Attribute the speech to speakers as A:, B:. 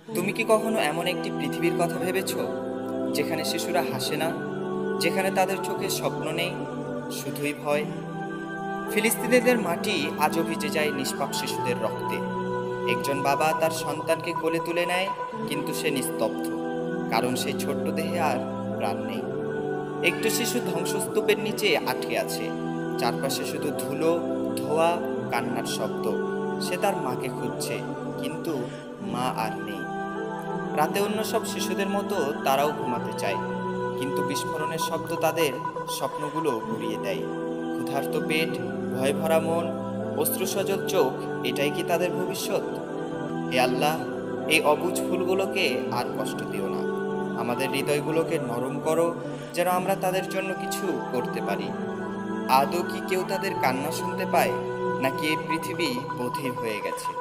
A: তুমি কি কখনো এমন একটি পৃথিবীর কথা ভেবেছো যেখানে শিশুরা হাসে না, যেখানে তাদের চোখে স্বপ্ন নেই, শুধুই ভয়? ফিলিস্তিনিদের মাটি আজও ভিজে যায় নিষ্পাপ শিশুদের রক্তে। একজন বাবা তার সন্তানকে কোলে তুলে নেয়, কিন্তু সে নিস্তব্ধ, কারণ সেই ছোট্ট দেহে আর প্রাণ নেই। একটু শিশু ধ্বংসস্তূপের নিচে আটকে আছে, চারপাশে শুধু ধুলো, ধোঁয়া, কান্নার শব্দ। সে তার মাকে খুঁজছে, কিন্তু মা আর নেই। রাতে অন্য সব শিশুদের মতো তারাও ঘুমাতে চায়, কিন্তু বিস্ফোরণের শব্দ তাদের স্বপ্নগুলো গুঁড়িয়ে দেয়। ক্ষুধার্ত পেট, ভয় ভরা মন, অশ্রুসজল চোখ, এটাই কি তাদের ভবিষ্যৎ? হে আল্লাহ, এই অবুঝ ফুলগুলোকে আর কষ্ট দিও না। আমাদের হৃদয়গুলোকে নরম করো, যেন আমরা তাদের জন্য কিছু করতে পারি। আদৌ কি কেউ তাদের কান্না শুনতে পায়, নাকি এই পৃথিবী বধির হয়ে গেছে?